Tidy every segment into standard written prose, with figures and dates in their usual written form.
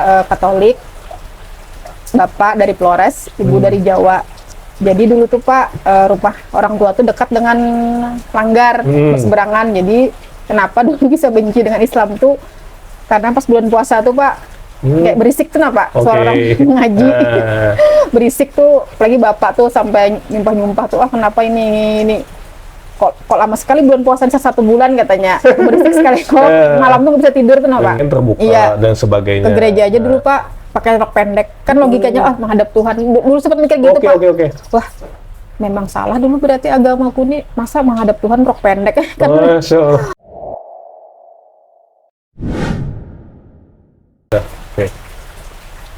Katolik, bapak dari Flores, ibu dari Jawa. Jadi dulu tuh Pak, rumah orang tua tuh dekat dengan Langgar, berseberangan. Jadi kenapa dulu bisa benci dengan Islam tuh karena pas bulan puasa tuh Pak, kayak berisik tuh Pak, suara orang ngaji. Berisik tuh, apalagi bapak tuh sampai nyumpah-nyumpah tuh, kenapa ini kok lama sekali bulan puasa 1 bulan katanya, berisik sekali kok, malam tuh nggak bisa tidur tuh Pak. Terbuka dan sebagainya. Ke gereja aja dulu Pak, pakai rok pendek, kan logikanya menghadap Tuhan. Dulu sempat mikir gitu Pak. Wah, memang salah dulu berarti agamaku nih, masa menghadap Tuhan rok pendek kan?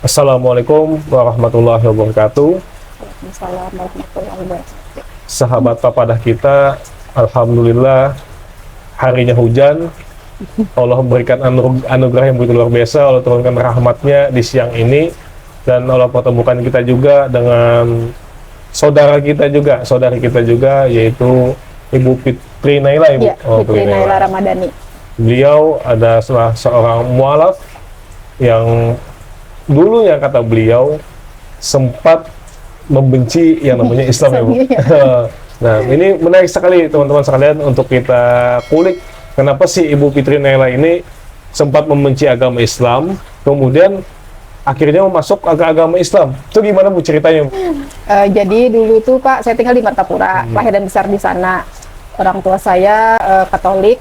Assalamualaikum warahmatullahi wabarakatuh. Waalaikumsalam warahmatullahi wabarakatuh. Sahabat papadah kita, alhamdulillah harinya hujan. Allah memberikan anugerah yang begitu luar biasa. Allah turunkan rahmatnya di siang ini, dan Allah pertemukan kita juga dengan saudari kita juga, yaitu Ibu Fitri Naila. Ya, Fitri Naila Ramadhani. Beliau ada salah seorang mualaf yang dulu yang kata beliau sempat membenci yang namanya Islam ya Bu. Nah, ini menarik sekali teman-teman sekalian untuk kita kulik. Kenapa sih Ibu Fitri Naila ini sempat membenci agama Islam, kemudian akhirnya masuk ke agama Islam? Itu gimana Bu ceritanya? Jadi dulu tuh Pak, saya tinggal di Martapura, lahir dan besar di sana. Orang tua saya Katolik,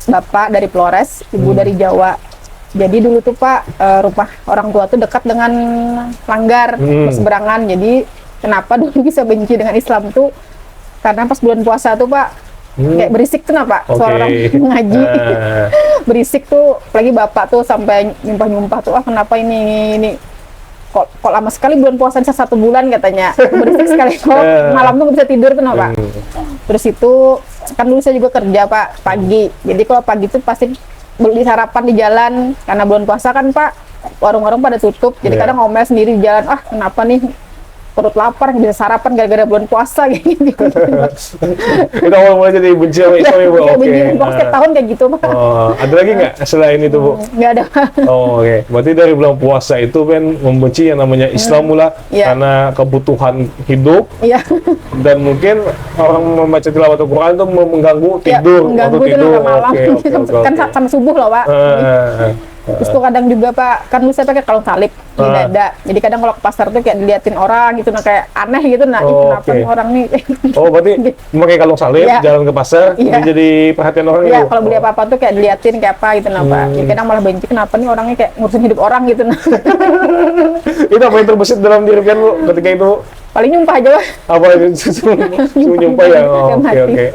bapak dari Flores, ibu dari Jawa. Jadi dulu tuh Pak, rumah orang tua tuh dekat dengan Langgar, berseberangan. Jadi kenapa dulu bisa benci dengan Islam tuh karena pas bulan puasa tuh Pak, kayak berisik tuh Pak, suara orang ngaji. Berisik tuh, apalagi bapak tuh sampai nyumpah-nyumpah tuh, kenapa ini kok lama sekali bulan puasa 1 bulan katanya, berisik sekali kok, malam tuh nggak bisa tidur tuh Pak. Terus itu kan dulu saya juga kerja Pak pagi, jadi kalau pagi tuh pasti beli sarapan di jalan, karena bulan puasa kan Pak, warung-warung pada tutup, jadi kadang ngomel sendiri di jalan, kenapa nih perut lapar, bisa sarapan gara-gara bulan puasa gitu. Kita mulai jadi benci sama Islam ya Bu? Benci setiap tahun kayak gitu Pak. Ada lagi nggak selain itu Bu? Nggak ada. Berarti dari bulan puasa itu kan membenci yang namanya Islam mula, karena kebutuhan hidup, dan mungkin orang membaca tilawat Al-Quran itu mengganggu tidur, waktu tidur malam. Kan sampai subuh loh Pak. Terus tuh kadang juga Pak, kan dulu saya pakai kalung salib di dada. Jadi kadang kalau ke pasar tuh kayak diliatin orang gitu, kayak aneh gitu. Kenapa nih orang nih? Berarti memakai kalung salib, jalan ke pasar, jadi perhatian orang gitu? Iya, kalau beli apa-apa tuh kayak diliatin kayak apa gitu Pak. Jadi kadang malah benci, kenapa nih orangnya kayak ngurusin hidup orang gitu Itu apa yang terbesit dalam diri kan Bu ketika itu? Paling nyumpah aja Pak. Apa nyumpah ya? Oke.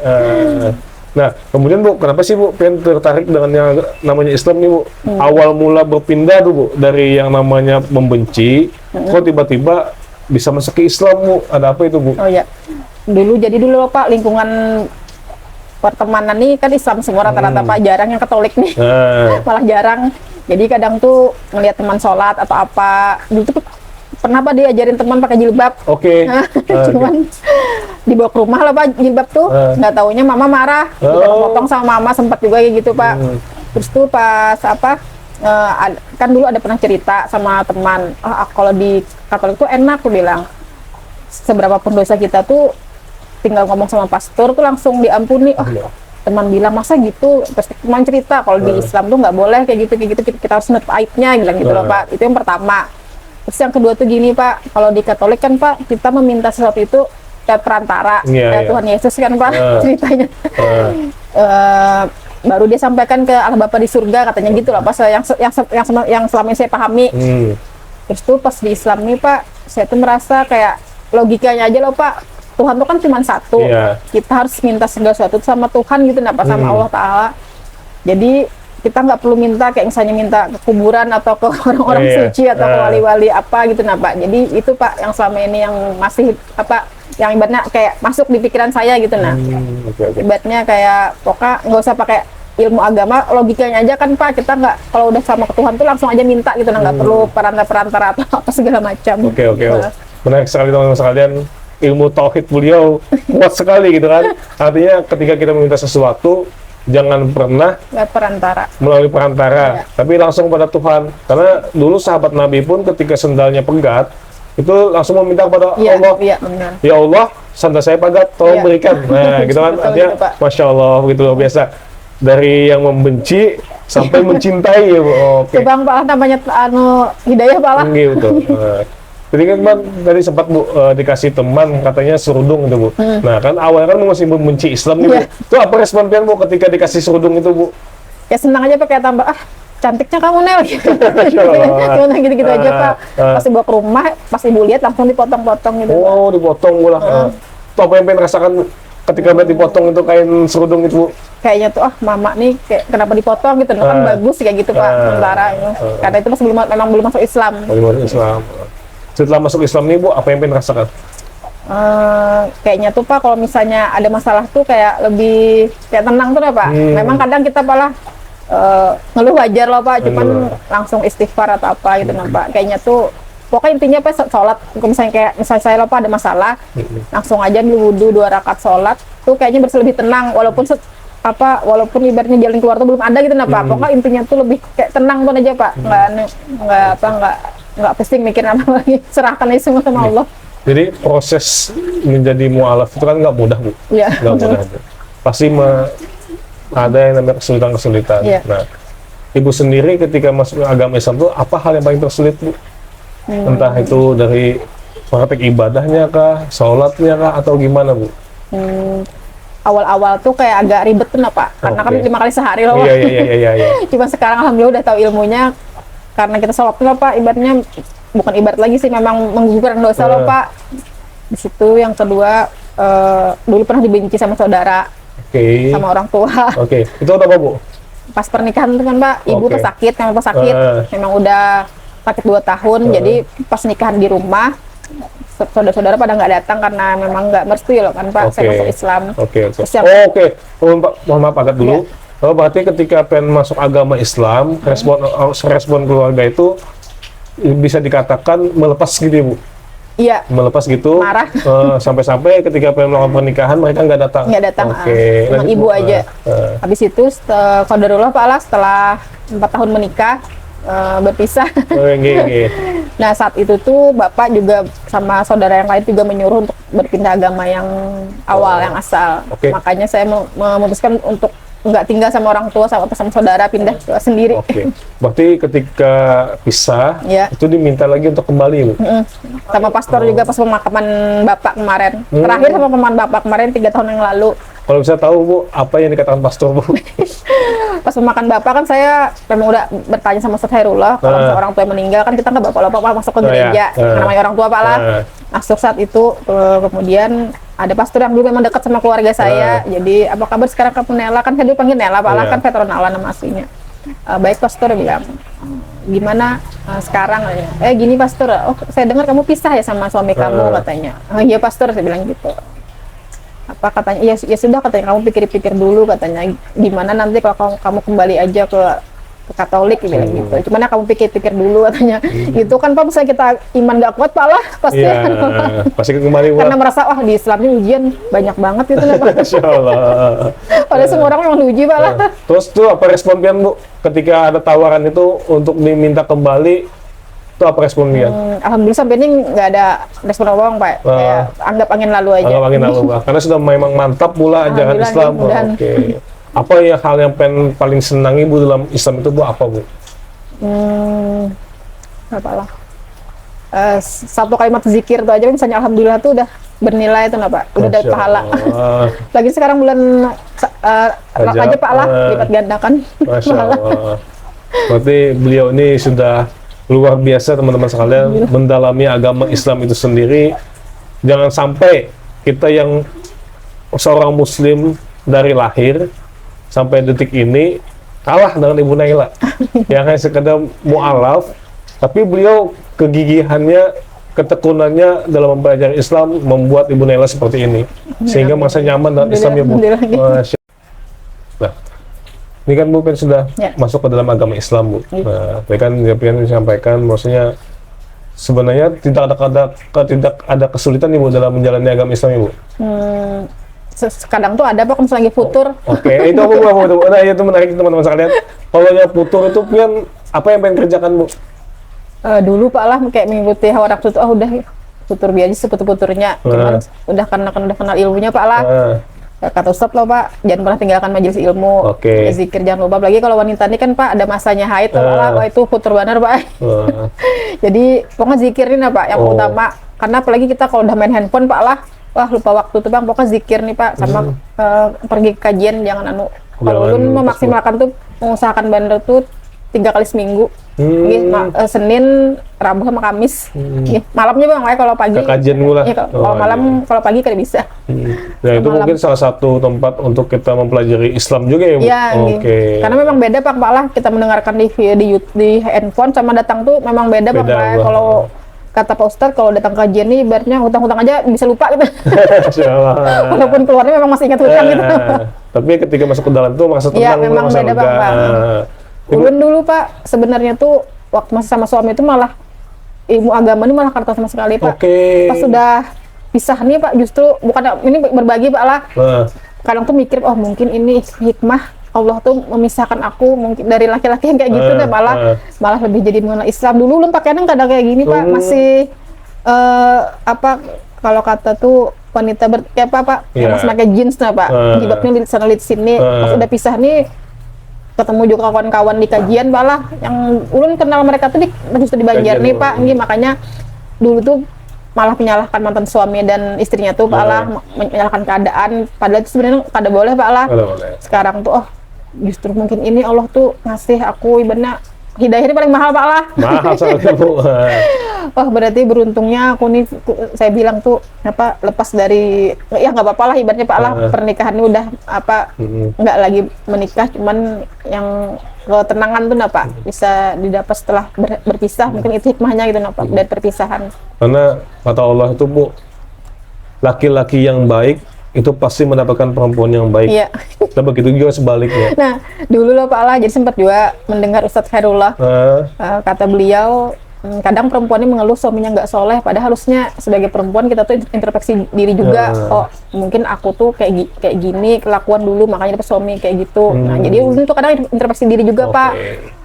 Nah, kemudian Bu, kenapa sih Bu pengen tertarik dengan yang namanya Islam nih Bu? Awal mula berpindah tuh Bu, dari yang namanya membenci, kok tiba-tiba bisa masuk ke Islam Bu? Ada apa itu Bu? Oh ya, dulu Pak, lingkungan pertemanan nih kan Islam semua rata-rata Pak, jarang yang Katolik nih, malah jarang. Jadi kadang tuh ngelihat teman sholat atau apa, dulu tuh pernah Pak diajarin teman pakai jilbab. Cuman dibawa ke rumah lah Pak jilbab tuh, nggak taunya mama marah, potong sama mama, sempat juga kayak gitu Pak. Terus tuh pas kan dulu ada pernah cerita sama teman, kalau di Katolik tuh enak, aku bilang seberapa pun dosa kita tuh tinggal ngomong sama pastor tuh langsung diampuni. Teman bilang masa gitu, terus teman cerita kalau di Islam tuh nggak boleh kayak gitu, kita harus nutup aibnya, bilang gitu loh Pak. Itu yang pertama. Terus yang kedua tuh gini Pak, kalau di Katolik kan Pak, kita meminta sesuatu itu kayak perantara, kayak Tuhan Yesus kan Pak ceritanya. Baru dia sampaikan ke Allah Bapa di surga katanya gitu lah Pak, yang selama ini saya pahami. Terus tuh pas di Islam nih Pak, saya tuh merasa kayak logikanya aja loh Pak, Tuhan tuh kan cuma satu, kita harus minta segala sesuatu sama Tuhan gitu, Pak, sama Allah Ta'ala. Jadi kita nggak perlu minta kayak misalnya minta ke kuburan atau ke orang-orang suci atau ke wali-wali apa gitu Pak. Jadi itu Pak yang selama ini yang masih yang ibaratnya kayak masuk di pikiran saya gitu Ibaratnya kayak pokoknya nggak usah pakai ilmu agama, logikanya aja kan Pak, kita nggak, kalau udah sama ke Tuhan tuh langsung aja minta gitu nggak perlu perantara atau apa segala macam. Menarik sekali teman-teman sekalian, ilmu tauhid beliau kuat sekali gitu kan. Artinya ketika kita meminta sesuatu, jangan pernah Nggak perantara. melalui perantara, tapi langsung pada Tuhan. Karena dulu sahabat Nabi pun ketika sendalnya pegat, itu langsung meminta kepada Iya, Allah, iya benar. ya Allah, sandal saya pegat, tolong Iya. berikan. Nah, gitu kan, Betul, artinya, gitu, Pak. Masya Allah, begitu luar biasa. Dari yang membenci sampai mencintai, ya Bu. Oke. Itu Bang Pak namanya hidayah Pak lah. Gitu. Jadi kan Bang, tadi sempat Bu dikasih teman katanya serudung itu Bu. Nah kan awalnya kan masih membenci Islam nih Bu. Iya. Itu apa respon pian Bu ketika dikasih serudung itu Bu? Ya senang aja Pak, kayak tambah cantiknya kamu Nel gitu. Allah. Cuma gitu-gitu aja Pak. Ah. Pas dibawa ke rumah, pas ibu lihat langsung dipotong-potong gitu. Pak. Wow, dipotong pula. Itu apa yang pengen rasakan ketika dipotong itu kain serudung itu Bu? Kayaknya tuh mama nih kayak kenapa dipotong gitu, kan bagus kayak gitu Pak. Sementara karena itu memang belum masuk Islam. Bagi orang Islam. Setelah masuk Islam nih Bu, apa yang pengen rasakan? Kayaknya tuh Pak, kalau misalnya ada masalah tuh kayak lebih kayak tenang tuh Pak. Memang kadang kita malah ngeluh wajar loh Pak, cuman langsung istighfar atau apa gitu nah Pak. Kayaknya tuh pokoknya intinya Pak sholat, misalnya saya lupa ada masalah, langsung aja dulu wudhu 2 rakaat sholat tuh kayaknya bisa lebih tenang, walaupun walaupun ibaratnya jalan keluar tuh belum ada gitu nah Pak. Pokoknya intinya tuh lebih kayak tenang tuh aja Pak, nggak pusing mikir apa lagi, serahkan aja semua sama Allah. Jadi proses menjadi mu'alaf itu kan nggak mudah Bu. Iya. Nggak mudah Bu. Pasti ada yang namanya kesulitan-kesulitan. Iya. Nah, Ibu sendiri ketika masuk ke agama Islam itu apa hal yang paling tersulit Bu? Entah itu dari praktek ibadahnya kah, sholatnya kah, atau gimana Bu? Awal-awal tuh kayak agak ribet tuh nah Pak, karena kan 5 kali sehari loh Pak. Iya. Cuma sekarang alhamdulillah udah tahu ilmunya, karena kita sholat loh Pak, ibaratnya bukan ibarat lagi sih, memang menggugurkan dosa loh Pak. Di situ yang kedua, dulu pernah dibenci sama saudara, sama orang tua. Oke, itu apa Bu? Pas pernikahan tuh kan Pak, ibu pas sakit, memang udah sakit 2 tahun, jadi pas nikahan di rumah, saudara-saudara pada nggak datang karena memang nggak merestui loh kan Pak, saya masuk Islam. Terus yang- Mohon maaf agak dulu. Oh, berarti ketika pengen masuk agama Islam, respon keluarga itu bisa dikatakan melepas gitu ya, Bu? Iya, Melepas gitu, Marah. Sampai-sampai ketika pengen melakukan pernikahan mereka nggak datang. nggak datang, Oke. cuma Lanjut, ibu Bu. aja. Habis itu qadarullah Pak lah, setelah 4 tahun menikah, berpisah. Oke. Nah saat itu tuh bapak juga sama saudara yang lain juga menyuruh untuk berpindah agama yang awal, yang asal. Oke. Makanya saya memutuskan untuk nggak tinggal sama orang tua sama saudara, pindah ke sendiri. Oke. Berarti ketika pisah, Iya. itu diminta lagi untuk kembali, Bu? Sama pastor juga pas pemakaman bapak kemarin. Terakhir sama pemakaman bapak kemarin 3 tahun yang lalu. Kalau bisa tahu, Bu, apa yang dikatakan pastor, Bu? Pas pemakaman bapak kan saya memang udah bertanya sama Ustaz Hairullah, kalau misalnya orang tua yang meninggal kan kita nggak bapak-bapak masuk ke gereja, namanya orang tua Pak lah. Masuk saat itu, kemudian ada pastor yang dulu memang dekat sama keluarga saya. Jadi apa kabar sekarang kamu Nela? Kan saya dulu panggil Nela Pak lah, kan veteran Allah nama aslinya. Baik pastor, bilang gimana sekarang? Gini pastor, oh saya dengar kamu pisah ya sama suami kamu katanya. Iya pastor, saya bilang gitu. Apa katanya, ya sudah katanya, kamu pikir-pikir dulu katanya, gimana nanti kalau kamu kembali aja ke Katolik bilang gitu. Cuman kamu pikir-pikir dulu katanya. Gitu kan Pak, misalnya kita iman gak kuat Pak lah pasti. Iya, pasti kembali Bu. Karena merasa wah di Islam ini ujian banyak banget gitu Pak. Masya Allah. Padahal semua orang memang diuji Pak lah. Terus tuh apa respon pian, Bu, ketika ada tawaran itu untuk diminta kembali? Itu apa respon pian? Alhamdulillah sampai ini nggak ada respon apa Pak. Kayak anggap angin lalu aja. Anggap angin lalu, Pak. Karena sudah memang mantap pula ajaran Alhamdulillah, Islam. mudah-mudahan. Oke. Apa ya hal yang paling senang Ibu dalam Islam itu, Bu? Apa, Bu? Apalah. Satu kalimat zikir tuh aja misalnya alhamdulillah tuh udah bernilai tuh Pak. Udah dapat Masya pahala. Allah. Lagi sekarang bulan Rajab Pak lah, lipat gandakan. Masya Allah. Berarti beliau ini sudah luar biasa teman-teman sekalian mendalami agama Islam itu sendiri. Jangan sampai kita yang seorang muslim dari lahir sampai detik ini kalah dengan Ibu Naila yang hanya sekedar mu'alaf, tapi beliau kegigihannya, ketekunannya dalam mempelajari Islam membuat Ibu Naila seperti ini sehingga merasa nyaman dengan Islam ya Bu. Masya. Nah, ini kan Bu kan sudah masuk ke dalam agama Islam Bu. Nah, tadi kan Pian disampaikan maksudnya sebenarnya tidak ada kesulitan Ibu dalam menjalani agama Islam Ibu. kadang tuh ada Pak kalau misalnya lagi futur. Oke, itu aku mau tuh. Nah, itu menarik teman-teman sekalian. Kalau yang futur itu Pian apa yang pengen kerjakan, Bu? Dulu Pak lah kayak mengikuti hawa nafsu tuh, udah futur biasa seputur-puturnya. Cuman udah karena udah kenal ilmunya Pak lah. Kata Ustadz loh Pak, jangan pernah tinggalkan majelis ilmu. Oke. Zikir jangan lupa. Apalagi kalau wanita ini kan Pak ada masanya haid, wah itu futur benar Pak. Jadi pokoknya zikirin lah Pak yang utama. Karena apalagi kita kalau udah main handphone Pak lah, wah lupa waktu tuh Bang. Pokoknya zikir nih Pak, sama pergi ke kajian jangan kalau ulun memaksimalkan tuh mengusahakan bener tuh 3 kali seminggu. Senin, Rabu sama Kamis. Malamnya Bang, kalau pagi. Kajian mula. Ya, kalau malam, kalau pagi kan bisa. Nah, itu mungkin salah satu tempat untuk kita mempelajari Islam juga ya, Bu? Iya, karena memang beda Pak lah kita mendengarkan di handphone sama datang tuh memang beda Pak. Kalau kata Pak Ustadz, kalau datang kajian nih ibaratnya hutang-hutang aja bisa lupa gitu. Walaupun keluarnya memang masih ingat hutang gitu. Tapi ketika masuk ke dalam tuh masa tenang, memang masa beda lega. Pak. Ulun dulu Pak, sebenarnya tuh waktu masih sama suami itu malah ilmu agama ini malah karta sama sekali Pak. Pas sudah pisah nih Pak, justru bukan ini berbagi Pak lah. Kadang tuh mikir, oh mungkin ini hikmah Allah tuh memisahkan aku mungkin dari laki-laki yang kayak gitu deh, malah lebih jadi mengenal Islam. Dulu ulun pakaiannya kadang kayak gini Pak, masih kalau kata tuh wanita kayak apa Pak, masih pakai jeans nah Pak, jilbabnya di sana di sini. Pas udah pisah nih, ketemu juga kawan-kawan di kajian Pak lah, yang ulun kenal mereka tuh justru di Banjar nih Pak. Ini makanya dulu tuh malah menyalahkan mantan suami dan istrinya tuh Pak lah, menyalahkan keadaan, padahal itu sebenarnya kada boleh Pak lah. Sekarang tuh justru mungkin ini Allah tuh ngasih aku ibaratnya hidayah ini paling mahal Pak lah. Mahal sekali Bu. Wah berarti beruntungnya aku nih, saya bilang tuh lepas dari ya nggak apa-apa lah ibaratnya Pak lah, pernikahan ini udah nggak lagi menikah, cuman yang ketenangan tuh Pak bisa didapat setelah berpisah. Mungkin itu hikmahnya gitu Pak dari perpisahan. Karena kata Allah itu Bu, laki-laki yang baik itu pasti mendapatkan perempuan yang baik. Iya. Dan begitu juga sebaliknya. Nah, dulu loh Pak lah, jadi sempat juga mendengar Ustadz Khairullah, kata beliau, kadang perempuan ini mengeluh suaminya nggak soleh, padahal harusnya sebagai perempuan kita tuh introspeksi diri juga. Oh, mungkin aku tuh kayak gini kelakuan dulu, makanya dapet suami kayak gitu. Nah, jadi ulun tuh kadang introspeksi diri juga Pak.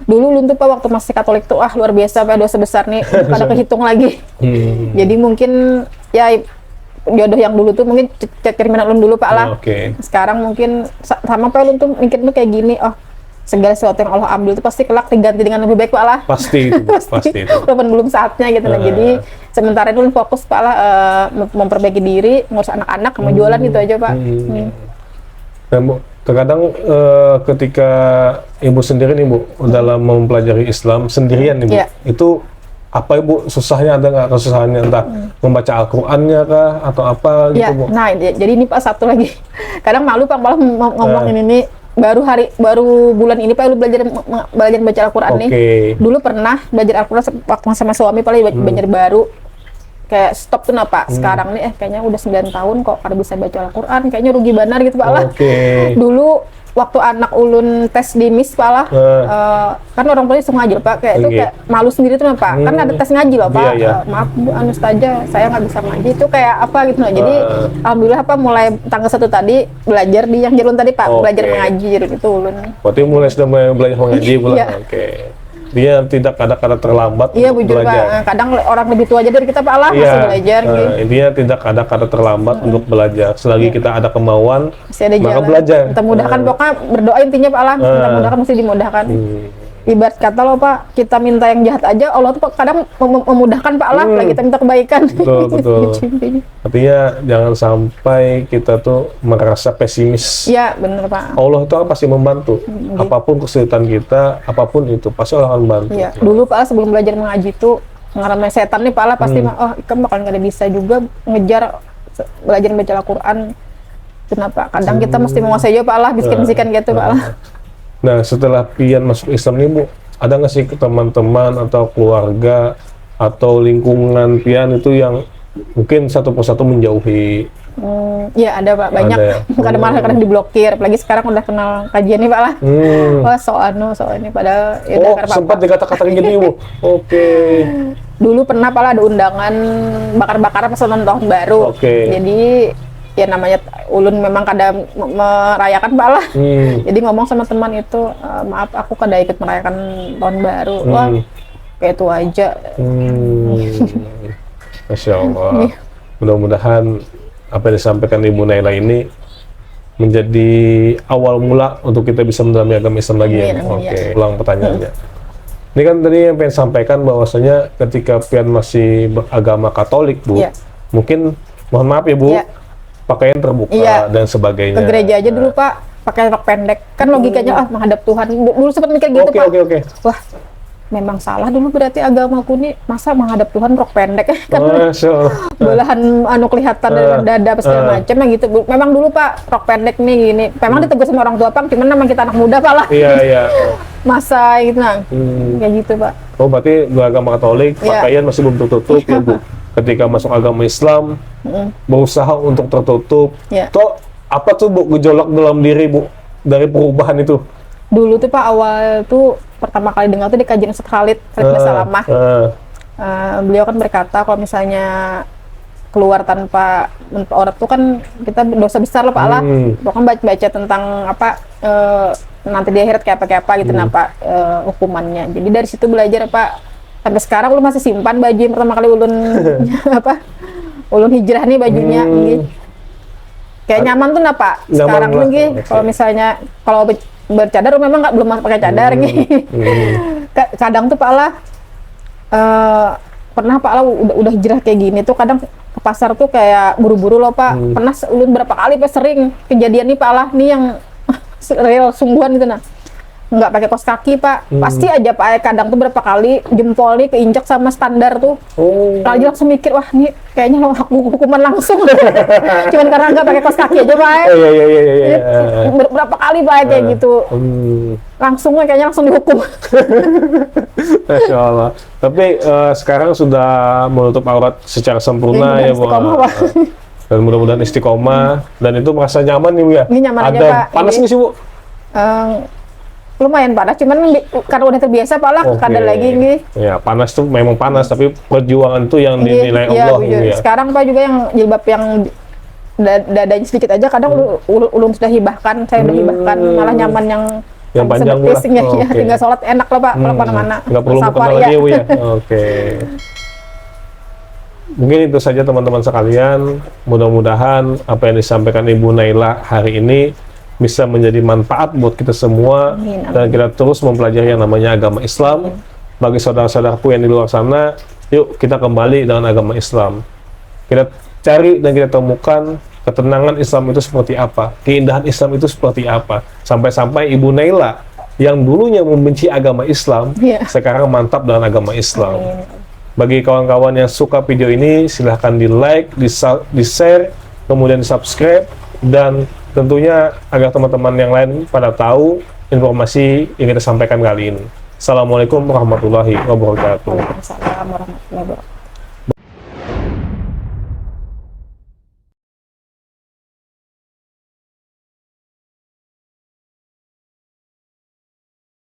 Dulu ulun tuh Pak waktu masih Katolik tuh, luar biasa Pak, dosa besar nih, pada kehitung lagi. Jadi mungkin ya jodoh yang dulu tuh mungkin kriminal ulun dulu Pak lah. Sekarang mungkin sama Pak ulun tuh mikir tuh kayak gini, oh segala sesuatu yang Allah ambil itu pasti kelak diganti dengan lebih baik Pak lah. Pasti itu, pasti itu. Walaupun belum saatnya gitu. Nah, jadi sementara itu fokus Pak lah memperbaiki diri, ngurus anak-anak, sama jualan gitu aja Pak. Nah Bu, terkadang ketika Ibu sendiri nih Bu, dalam mempelajari Islam sendirian nih Bu, itu apa Ibu susahnya, ada nggak kesusahannya, entah membaca Al-Qur'annya kah atau apa gitu Bu? Nah jadi ini Pak satu lagi, kadang malu Pak malah ngomong ini baru bulan ini Pak lu belajar baca Al-Qur'an nih. Dulu pernah belajar Al-Qur'an waktu sama suami Pak belajar baru. Kayak stop tuh Pak. Sekarang nih kayaknya udah 9 tahun kok kada bisa baca Al-Qur'an, kayaknya rugi benar gitu Pak lah. Dulu waktu anak ulun tes di MIS Pak lah, kan orang tuanya suka ngaji Pak, kayak itu kayak malu sendiri tuh Pak. Kan ada tes ngaji loh Pak. Maaf Bu, Ustazah, saya nggak bisa ngaji, itu kayak apa gitu loh. Jadi alhamdulillah Pak mulai tanggal 1 tadi belajar di yang Jerun tadi Pak, belajar mengaji gitu ulun. Berarti mulai sudah belajar mengaji pula. Dia tidak kadang-kadang terlambat untuk belajar. Kadang orang lebih tua aja dari kita Pak Allah masih belajar. Intinya tidak kadang-kadang terlambat untuk belajar. Selagi kita ada kemauan, maka belajar. Kita mudahkan pokoknya berdoa intinya Pak Allah. Kita mudahkan, mesti dimudahkan. Ibarat kata loh Pak, kita minta yang jahat aja, Allah tuh kadang memudahkan Pak Allah, lagi kita minta kebaikan. Betul. Artinya jangan sampai kita tuh merasa pesimis. Iya benar Pak. Allah itu pasti membantu. Apapun kesulitan kita, apapun itu pasti Allah akan membantu. Iya. Dulu Pak sebelum belajar mengaji tuh ngarana setan nih Pak Allah pasti ikan bakal nggak bisa juga ngejar belajar baca Al-Qur'an. Kenapa? Kadang kita mesti menguasai juga Pak Allah, bisikan-bisikan gitu Pak Allah. Nah, setelah Pian masuk Islam nih Bu, ada nggak sih teman-teman atau keluarga atau lingkungan Pian itu yang mungkin satu persatu menjauhi? Iya ada Pak, banyak. Kadang-kadang diblokir, apalagi sekarang udah kenal kajian nih Pak lah. Wah so ini pada sempat dikata-katain gitu Bu. Dulu pernah Pak lah ada undangan bakar-bakaran pas nonton tahun baru. Jadi ya namanya ulun memang kada merayakan Pak lah. Jadi ngomong sama teman itu, maaf aku kada ikut merayakan tahun baru. Wah, kayak itu aja. Masya Allah. Mudah-mudahan apa yang disampaikan Ibu Naila ini menjadi awal mula untuk kita bisa mendalami agama Islam lagi ya. Oke, ulang pertanyaannya. Ini kan tadi yang pengen sampaikan bahwasanya ketika pian masih beragama Katolik, Bu, mungkin mohon maaf ya Bu, pakaian terbuka dan sebagainya. Ke gereja aja dulu Pak, pakai rok pendek. Kan logikanya menghadap Tuhan. Dulu sempat mikir gitu Pak. Oke. Wah, memang salah dulu berarti agamaku nih, masa menghadap Tuhan rok pendek kan belahan kelihatan dari dada apa segala macam gitu. Memang dulu Pak rok pendek nih gini. Memang ditegur sama orang tua Pak, cuman memang kita anak muda Pak lah. Iya. Masa gitu kayak gitu Pak. Oh berarti beragama Katolik pakaian masih belum tertutup ya Bu. Ketika masuk agama Islam berusaha untuk tertutup. Toh apa tuh Bu gejolak dalam diri Bu dari perubahan itu? Dulu tuh Pak awal tuh pertama kali dengar tuh di kajian Ustaz Khalid Basalamah. Beliau kan berkata kalau misalnya keluar tanpa aurat tuh kan kita dosa besar loh Pak lah. Bahkan baca tentang apa nanti di akhirat kayak apa gitu Pak hukumannya. Jadi dari situ belajar Pak. Sampai sekarang ulun masih simpan baju yang pertama kali ulun ulun hijrah nih bajunya gitu. Kayak nyaman tuh Pak. Sekarang lagi kalau misalnya kalau bercadar memang belum pakai cadar gitu. Kadang tuh Pak lah pernah Pak lah udah hijrah kayak gini tuh kadang ke pasar tuh kayak buru-buru loh Pak. Pernah ulun berapa kali Pak sering kejadian nih Pak lah nih yang real sungguhan gitu nggak pakai kaos kaki Pak. Pasti aja Pak kadang tuh berapa kali jempol nih keinjak sama standar tuh. Kalau langsung mikir wah nih kayaknya aku hukuman langsung. Cuman karena nggak pakai kaos kaki aja Pak. Iya. Berapa kali Pak kayak gitu. Langsung kayaknya langsung dihukum. Masya Allah. Tapi sekarang sudah menutup aurat secara sempurna ya Bu. Dan mudah-mudahan istiqomah dan itu merasa nyaman nih Bu ya. Ini nyaman aja Pak. Panas nggak sih Bu? Lumayan panas, cuman karena udah terbiasa Pak lah, kadang lagi nih. Ya panas tuh memang panas, tapi perjuangan tuh yang dinilai Allah ya. Sekarang Pak juga yang jilbab yang dadanya sedikit aja, kadang ulun sudah hibahkan, saya udah hibahkan, malah nyaman yang panjang ya, tinggal sholat enak lah Pak, kalau mana-mana. Nggak perlu kenal lagi ya Bu ya. Oke. Mungkin itu saja teman-teman sekalian. Mudah-mudahan apa yang disampaikan Ibu Naila hari ini bisa menjadi manfaat buat kita semua. Amin. Dan kita terus mempelajari yang namanya agama Islam. Bagi saudara-saudaraku yang di luar sana, yuk kita kembali dengan agama Islam. Kita cari dan kita temukan ketenangan Islam itu seperti apa, keindahan Islam itu seperti apa. Sampai-sampai Ibu Naila yang dulunya membenci agama Islam, sekarang mantap dengan agama Islam. Amin. Bagi kawan-kawan yang suka video ini, silahkan di like, di share, kemudian di subscribe, dan tentunya agar teman-teman yang lain pada tahu informasi yang kita sampaikan kali ini. Assalamualaikum warahmatullahi wabarakatuh. Waalaikumsalam warahmatullahi wabarakatuh.